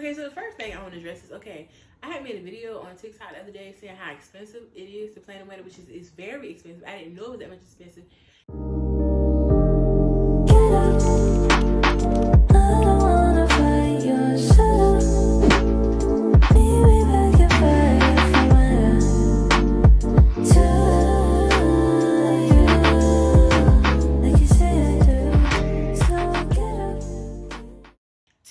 Okay, so the first thing I want to address is, okay, I had made a video on TikTok the other day saying how expensive it is to plan a wedding, which is very expensive. I didn't know it was that much expensive.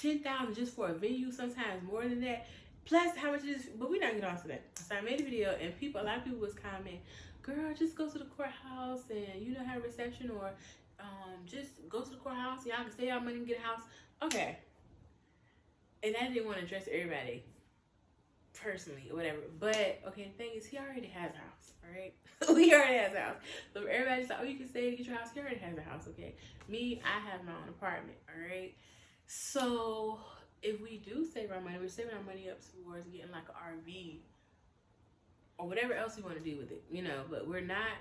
$10,000 just for a venue, sometimes more than that. Plus how much it is, but we're not getting off to that. So I made a video and a lot of people was commenting, girl, just go to the courthouse and have a reception, or just go to the courthouse, y'all can save y'all money and get a house. Okay. And I didn't want to address everybody personally or whatever. But okay, the thing is, he already has a house, all right? He already has a house. So everybody's like, oh, you can stay and get your house. He already has a house, okay? Me, I have my own apartment, all right? So if we do save our money, we're saving our money up towards getting like an RV or whatever else we want to do with it, but we're not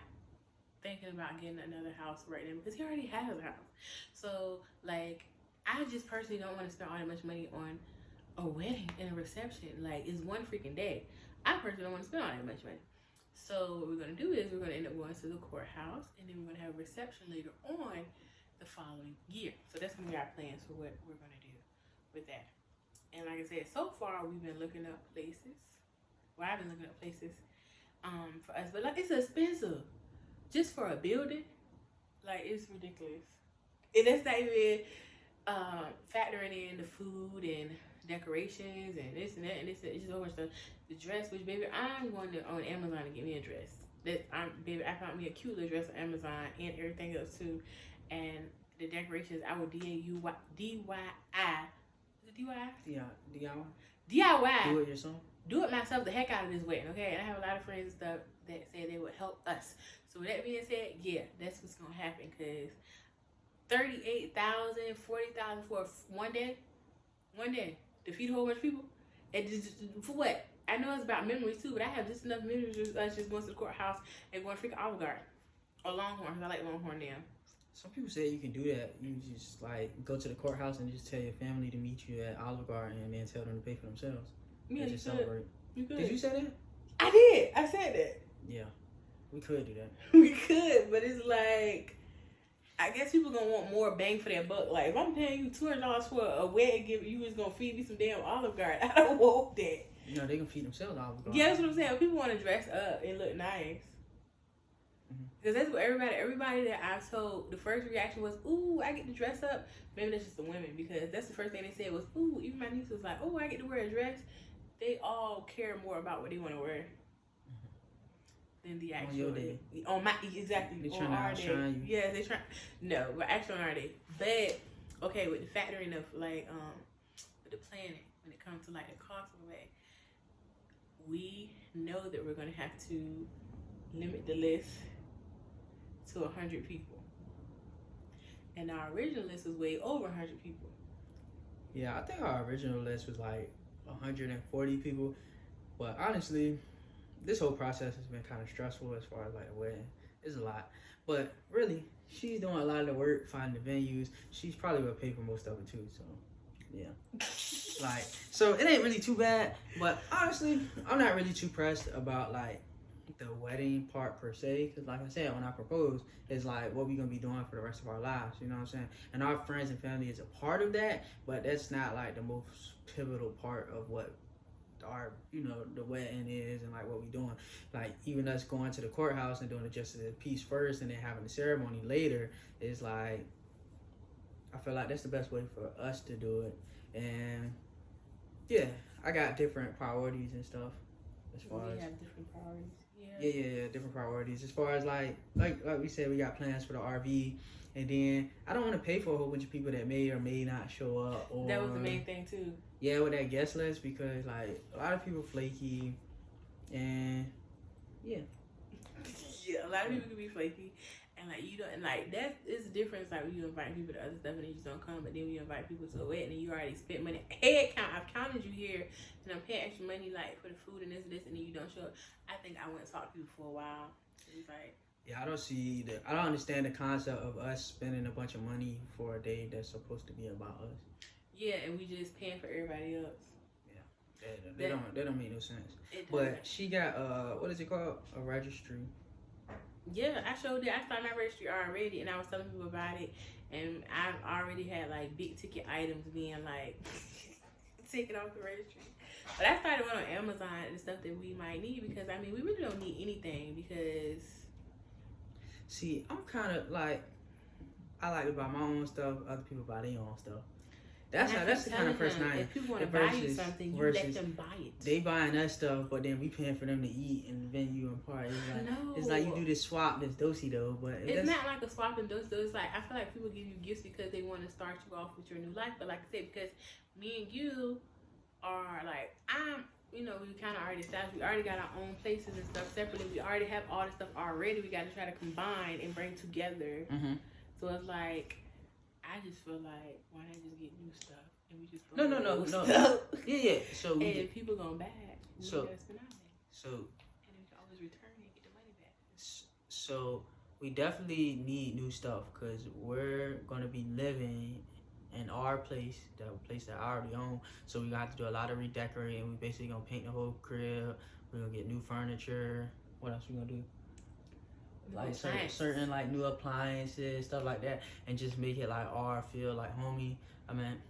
thinking about getting another house right now because he already has a house. So like, I just personally don't want to spend all that much money on a wedding and a reception. Like, it's one freaking day. I personally don't want to spend all that much money. So what we're going to do is we're going to end up going to the courthouse, and then we're going to have a reception later on the following year. So that's going to be our plans for what we're going to do with that. And like I said, so far we've been looking up places. Well, I've been looking up places for us, but like, it's expensive just for a building. Like, it's ridiculous. And that's not even factoring in the food and decorations and this and that and this. It's just a whole bunch of stuff. The dress, which baby, I'm going to on Amazon to get me a dress. Baby, I found me a cute little dress on Amazon and everything else too. And the decorations, I will DIY. Is it DIY? Yeah, DIY. DIY. Do it yourself. Do it myself the heck out of this wedding, okay? And I have a lot of friends and stuff that say they would help us. So with that being said, yeah, that's what's gonna happen, because $38,000, $40,000 for one day to feed a whole bunch of people, and just for what? I know it's about memories too, but I have just enough memories of us just going to the courthouse and going to freaking Olive Garden or Longhorn, because I like Longhorn now. Some people say you can do that. You just like go to the courthouse and just tell your family to meet you at Olive Garden and then tell them to pay for themselves. Yeah, and just celebrate. You could. Did you say that? I did. I said that. Yeah, we could do that. We could, but it's like, I guess people gonna want more bang for their buck. Like, if I'm paying you $200 for a wedding gift, you just gonna feed me some damn Olive Garden. I don't want that. No, they can feed themselves Olive Garden. Yeah, that's what I'm saying. People want to dress up and look nice. Because that's what everybody that I've told, the first reaction was, ooh, I get to dress up. Maybe that's just the women, because that's the first thing they said was, ooh, even my niece was like, oh, I get to wear a dress. They all care more about what they want to wear than the actual. On your day. On my, exactly. They on trying to our outshine day. you. Yeah, they try. No, we're actually on our day. But, okay, with the factoring of, like, with the planning, when it comes to, like, the cost of the way, we know that we're going to have to limit the list to 100 people, and our original list was way over 100 people. Yeah, I think our original list was like 140 people, but honestly, this whole process has been kind of stressful as far as like a wedding. It's a lot, but really, she's doing a lot of the work, finding the venues. She's probably gonna pay for most of it too, so yeah. Like, so it ain't really too bad, but honestly, I'm not really too pressed about like the wedding part per se, because like I said, when I propose, it's like what we gonna be doing for the rest of our lives, you know what I'm saying? And our friends and family is a part of that, but that's not like the most pivotal part of what our, the wedding is and like what we doing. Like, even us going to the courthouse and doing the justice of the peace first and then having the ceremony later is like, I feel like that's the best way for us to do it. And yeah, I got different priorities and stuff as far as. We have different priorities. Yeah, different priorities. As far as like we said, we got plans for the RV, and then I don't want to pay for a whole bunch of people that may or may not show up. Or that was the main thing too. Yeah, with that guest list, because like a lot of people flaky, and yeah. Yeah, a lot of people can be flaky, and like you don't, and like that is the difference. Like when you invite people to other stuff and they just don't come, but then when you invite people to a wedding and you already spent money. Head count, I've counted you here, and I'm paying extra money like for the food and this, and then you don't show up. I think I went and talked to people for a while. It's like, yeah, I don't understand the concept of us spending a bunch of money for a day that's supposed to be about us. Yeah, and we just paying for everybody else. They don't make no sense. It But doesn't. she got what is it called? A registry. Yeah, I showed it. I started my registry already, and I was telling people about it. And I've already had like big ticket items being like taken off the registry. But I started one on Amazon and stuff that we might need because I mean we really don't need anything because. See, I'm kind of like I like to buy my own stuff. Other people buy their own stuff. That's the kind of person I am. If people want to buy you something, you let them buy it. They buying us stuff, but then we paying for them to eat and venue and party. It's like you do this swap, this dosey though, but it's not like a swap and dosey though. It's like I feel like people give you gifts because they want to start you off with your new life. But like I said, because me and you are like we kind of already established. We already got our own places and stuff separately. We already have all this stuff already. We got to try to combine and bring together. Mm-hmm. So it's like. I just feel like why not just get new stuff and we just no. Yeah. So and people gonna buy it. So gotta spend our money. So and we can always return and get the money back. So we definitely need new stuff because we're gonna be living in our place, the place that I already own. So we gonna have to do a lot of redecorating. We basically gonna paint the whole crib. We're gonna get new furniture. What else we gonna do? Like certain like new appliances, stuff like that, and just make it like our feel like homey. I mean,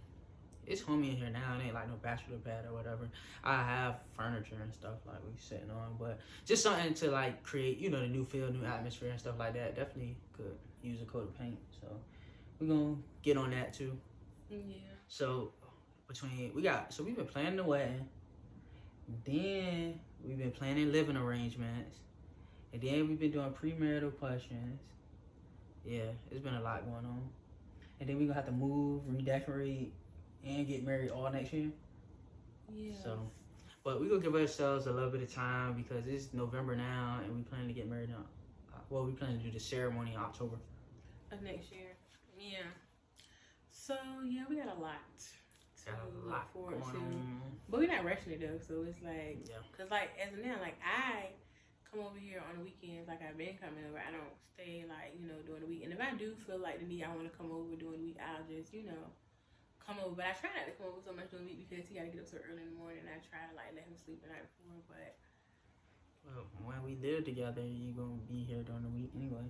it's homey in here now. It ain't like no bachelor pad or whatever. I have furniture and stuff like we sitting on, but just something to like create, the new feel, new atmosphere and stuff like that. Definitely could use a coat of paint. So we're gonna get on that too. Yeah. So we've been planning the wedding, then we've been planning living arrangements. And then we've been doing premarital questions. Yeah, it's been a lot going on. And then we're going to have to move, redecorate, and get married all next year. Yeah. So, but we're going to give ourselves a little bit of time because it's November now and we plan to get married now. Well, we plan to do the ceremony in October. Of next year. Yeah. So, yeah, we got a lot to look forward to. But we're not rushing it though. So it's like, because like as of now, like I come over here on the weekends like I've been coming over. I don't stay like, during the week. And if I do feel like the need I want to come over during the week, I'll just, come over. But I try not to come over so much during the week because he got to get up so early in the morning. And I try to like let him sleep the night before. But when we live together, you're going to be here during the week anyway.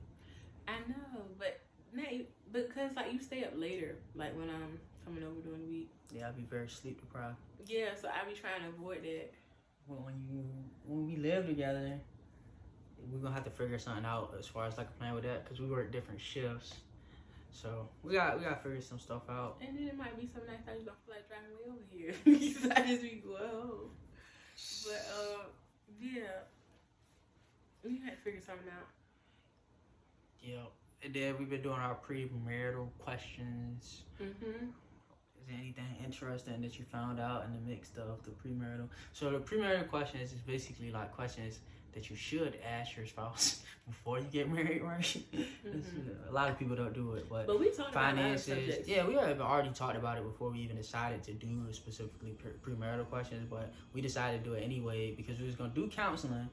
I know, but not because like you stay up later, like when I'm coming over during the week. Yeah, I'll be very sleep deprived. Yeah, so I be trying to avoid that. Well, when we live together, we're gonna have to figure something out as far as like a plan with that because we work different shifts. So we got to figure some stuff out. And then it might be some nights I just don't feel like driving way over here because I just be going home. But yeah, we had to figure something out. Yeah, and then we've been doing our premarital questions. Mhm. Is there anything interesting that you found out in the mix of the premarital? So the premarital questions is basically like questions that you should ask your spouse before you get married, right? Mm-hmm. A lot of people don't do it, but we talked finances. About a lot of subjects. Yeah, we have already talked about it before we even decided to do specifically premarital questions, but we decided to do it anyway because we was gonna do counseling.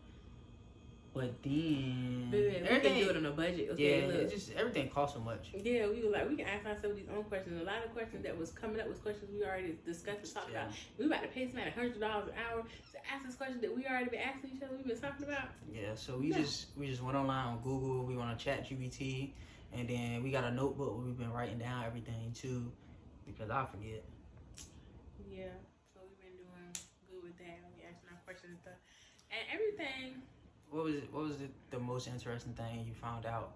But then we can do it on a budget. Okay, yeah, it just everything costs so much. Yeah, we were like, we can ask ourselves these own questions. A lot of questions that was coming up was questions we already discussed and talked about. We about to pay somebody $100 an hour to ask us questions that we already been asking each other. We've been talking about. Yeah, so we just went online on Google. We went on ChatGPT, and then we got a notebook where we've been writing down everything too, because I forget. Yeah, so we've been doing good with that. We asking our questions and stuff, and everything. What was the most interesting thing you found out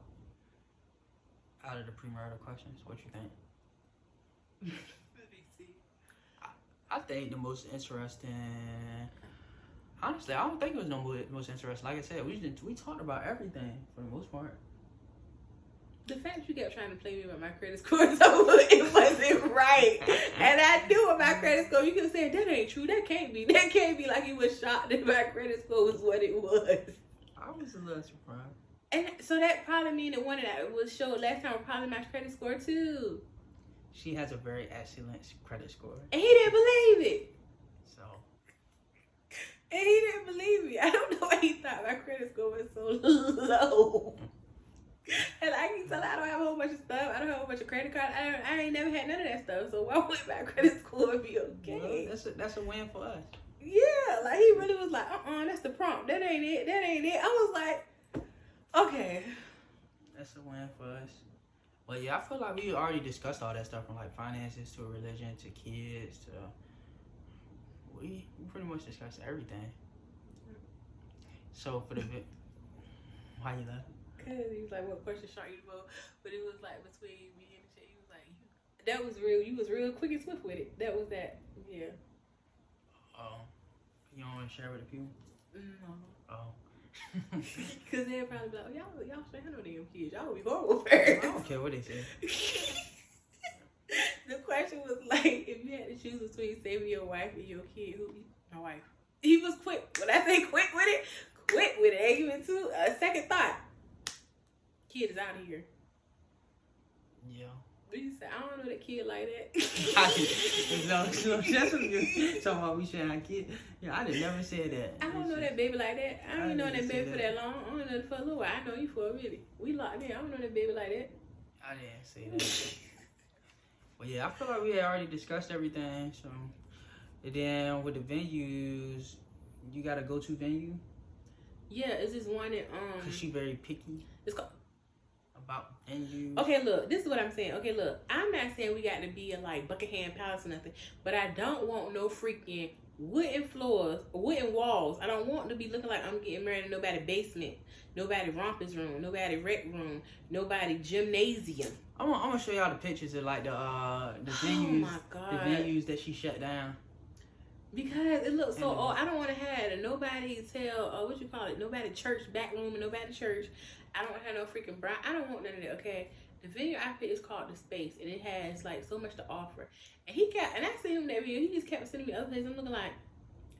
of the premarital questions? What you think? Let me see. I think the most interesting. Honestly, I don't think it was no most interesting. Like I said, we talked about everything for the most part. The fact you kept trying to play me with my credit score, so it wasn't right. And I knew with my credit score, you could have said, that ain't true. That can't be. That can't be like you was shocked that my credit score was what it was. I was a little surprised. And so that probably mean that one of that was showed last time was probably my credit score too. She has a very excellent credit score. And he didn't believe it. So. And he didn't believe me. I don't know why he thought my credit score was so low. And I can tell I don't have a whole bunch of stuff. I don't have a whole bunch of credit cards. I ain't never had none of that stuff. So why would my credit score be okay? Well, that's a win for us. Yeah, like he really was like, that's the prompt. That ain't it. That ain't it. I was like, okay. That's a win for us. But yeah, I feel like we already discussed all that stuff from like finances to religion to kids to we pretty much discussed everything. So for the why you laughing? Cause he was like, what question shocked you the most? But it was like between me and the shit. He was like, that was real. You was real quick and swift with it. That was that. Yeah. Oh, you don't want to share with the people? No. Oh. Cause they'll probably be like, oh, y'all should have no damn kids. Y'all would be horrible parents. I don't care what they say. The question was like, if you had to choose between saving your wife and your kid, who be my wife? He was quick. When I say quick with it, quick with it. Ain't even two a second thought. Kid is out of here. Yeah. But he said, I don't know that kid like that. No, that's what you're talking about. We should have kids. Yeah, I did never say that. I don't know that baby like that. I don't know that didn't say baby for that long. I don't know it for a little while. I know you for a minute. We locked in. I don't know that baby like that. I didn't say that. But yeah, I feel like we had already discussed everything. So, and then with the venues, you got a go-to venue? Yeah, it's this one that Cause she very picky. It's called. About venues. Okay, look, this is what I'm saying. Okay, look, I'm not saying we got to be in like Buckingham Palace or nothing, but I don't want no freaking wooden floors, wooden walls. I don't want to be looking like I'm getting married in nobody basement, nobody rompers room, nobody rec room, nobody gymnasium. I'm gonna show y'all the pictures of like the venues, oh my God. The venues that she shut down. Because it looks so old. I don't want to have nobody tell, what you call it, nobody church back room and nobody church. I don't have no freaking bride. I don't want none of that, okay? The venue I picked is called The Space, and it has, like, so much to offer. And I seen him that video. He just kept sending me other places. I'm looking like,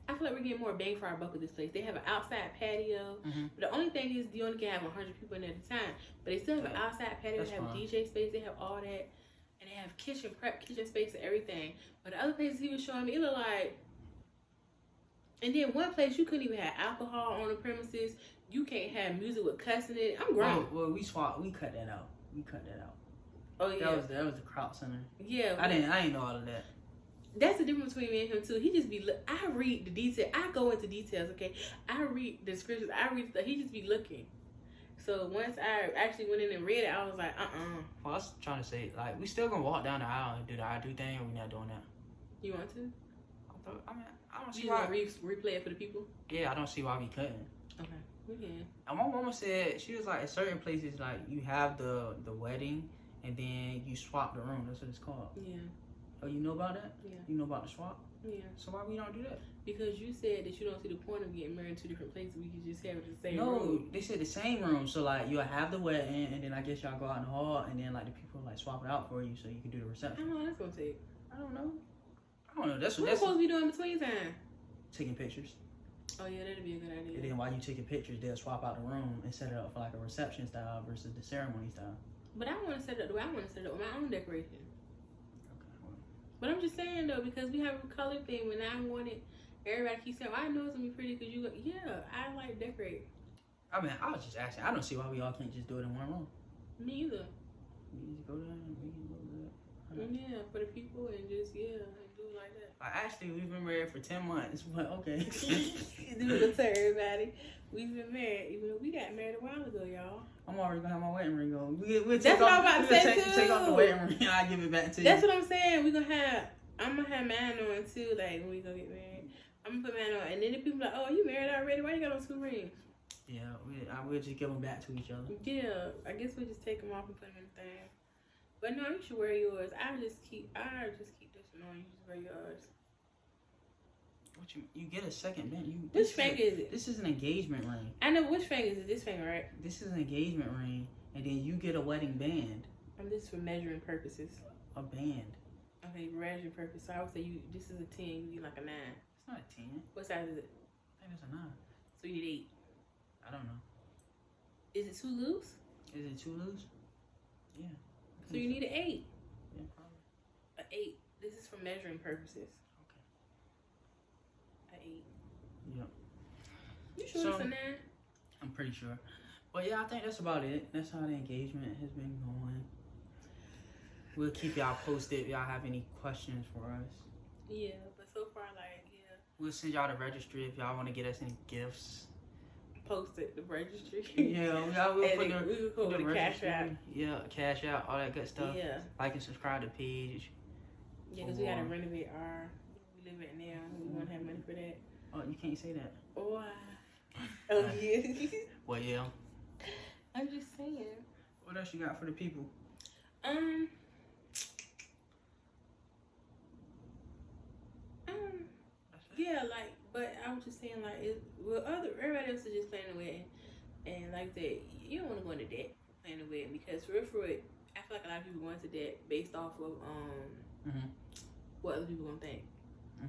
I feel like we're getting more bang for our buck with this place. They have an outside patio. Mm-hmm. But the only thing is you only can have 100 people in there at a time. But they still have an outside patio. They have a DJ space. They have all that. And they have kitchen space and everything. But the other places he was showing me, it looked like... And then one place, you couldn't even have alcohol on the premises. You can't have music with cussing in it. I'm grown. Well, we cut that out. We cut that out. Oh yeah. That was the Kraut Center. Yeah. I didn't know all of that. That's the difference between me and him too. He just be I read the detail. I go into details, okay? I read the descriptions. I read stuff. He just be looking. So once I actually went in and read it, I was like, Well, I was trying to say, like, we still gonna walk down the aisle and do the I do thing, or we not doing that? You want to? I don't see you why. Replay it for the people? Yeah, I don't see why we couldn't. Okay, we can. And my mama said, she was like, at certain places, like, you have the wedding, and then you swap the room. That's what it's called. Yeah. Oh, you know about that? Yeah. You know about the swap? Yeah. So why we don't do that? Because you said that you don't see the point of getting married in two different places. We could just have it the same No, room. they said the same room. So, like, you'll have the wedding, and then I guess y'all go out in the hall, and then, like, the people, like, swap it out for you so you can do the reception. How long that's going to take? I don't know. That's what supposed to be doing between time? Taking pictures. Oh yeah, that'd be a good idea. And then while you taking pictures, they'll swap out the room and set it up for like a reception style versus the ceremony style. But I want to set it up the way I want to set it up with my own decoration. Okay. Well. But I'm just saying though, because we have a color thing, when I wanted everybody keep saying, well, I know it's gonna be pretty because you. Yeah, I like decorate. I mean, I was just asking. I don't see why we all can't just do it in one room. Me either. We just go there and we can go there. Yeah, for the people and just and do it like that. Actually, we've been married for 10 months, but okay. Do it to everybody. We've been married, even though we got married a while ago, y'all. I'm already gonna have my wedding ring on. We'll That's what I'm about to say too. Take off the wedding ring. I'll give it back to you. That's what I'm saying. I'm gonna have mine on too. Like when we go get married, I'm gonna put mine on, and then the people like, oh, you married already? Why you got on 2 rings? Yeah, we'll just give them back to each other. Yeah, I guess we'll just take them off and put them in the thing. But no, you should wear yours. I just keep this one on. You just wear yours. What you get a second band? Which finger is it? This is an engagement ring. I know which finger is it. This finger, right? This is an engagement ring, and then you get a wedding band. This for measuring purposes. A band. Okay, measuring purpose. So I would say this is a 10. You need like a 9. It's not a 10. What size is it? I think it's a 9. So you need 8. I don't know. Is it too loose? Is it too loose? Yeah. So you need an 8. Yeah, probably. An 8. This is for measuring purposes. Okay. An 8. Yep. You sure it's a 9? I'm pretty sure. But yeah, I think that's about it. That's how the engagement has been going. We'll keep y'all posted if y'all have any questions for us. Yeah, but so far, like, yeah. We'll send y'all the registry if y'all want to get us any gifts. Post it, the registry. Yeah, we'll put the cash out. Yeah, cash out, all that good stuff. Yeah. Like and subscribe to the page. Yeah, because we got to renovate we live at now. We won't have money for that. Oh, you can't say that. Why? Oh, yeah. Well, yeah. I'm just saying. What else you got for the people? Yeah, like, but I was just saying, like, everybody else is just planning a wedding, and like that, you don't want to go into debt planning a wedding because for it, I feel like a lot of people go into debt based off of what other people gonna think.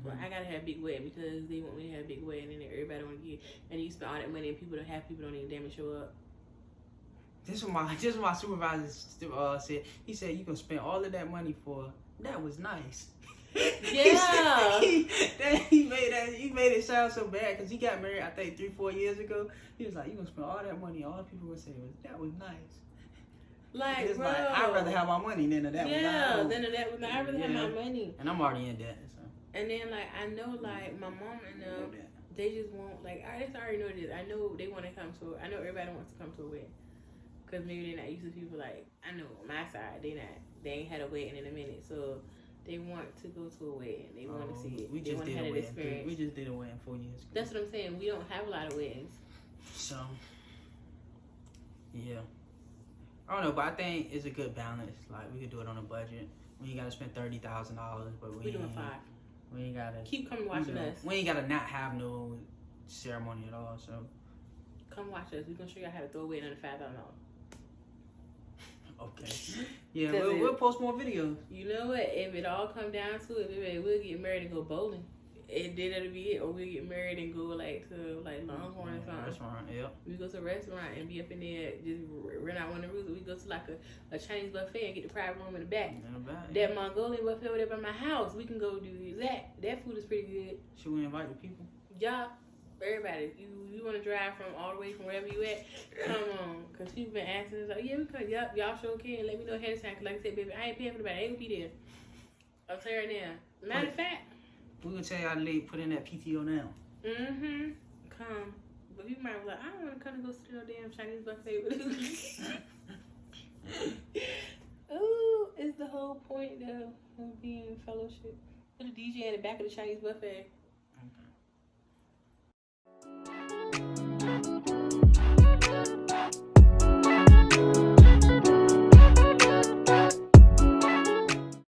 Well, I gotta have a big wedding because they want me to have a big wedding, and then everybody want to get, and you spend all that money, and people don't even damn show up. This is my supervisor said. He said you can spend all of that money for that was nice. Yeah. he made it sound so bad because he got married I think 3-4 years ago. He was like, you gonna spend all that money, all the people gonna say that was nice. Like, it's bro, like I'd rather have my money than that. Yeah, than that was not. I'd rather have my money. And I'm already in debt. So. And then like I know like my mom and them, they just want like I already know this. I know they want to come to. I know everybody wants to come to a wedding. Cause maybe they're not used to people like I know on my side they ain't had a wedding in a minute, so they want to go to a wedding. They want to see it. We just did a wedding. We just did a wedding 4 years ago. That's what I'm saying. We don't have a lot of weddings. So yeah, I don't know, but I think it's a good balance. Like we could do it on a budget. We ain't gotta spend $30,000, but we doing 5. We ain't gotta keep coming watching us. We ain't gotta not have no ceremony at all. So come watch us. We're gonna show you how to throw a wedding under $5,000. Okay. Yeah, we'll post more videos. You know what? If it all come down to it, maybe we'll get married and go bowling. And then that'll be it. Or we'll get married and go like to like Longhorn or something. Restaurant, yep. We go to a restaurant and be up in there, just rent out one of the rooms. We go to like a Chinese buffet and get the private room in the back. That Mongolian buffet over there by my house, we can go do that. That food is pretty good. Should we invite the people? Yeah. Everybody, you want to drive from all the way from wherever you at, come on. Because people been asking us, like, yeah, we come. Yep, y'all sure can. Let me know ahead of time. Because like I said, baby, I ain't paying for the bed. I ain't going to be there. I'll tell you right now. Matter of fact. We're going to tell y'all to put in that PTO now. Mm-hmm. Come. But people might be like, I don't want to come and go sit in no damn Chinese buffet with you. Ooh, it's the whole point of being in fellowship. Put a DJ in the back of the Chinese buffet. Okay.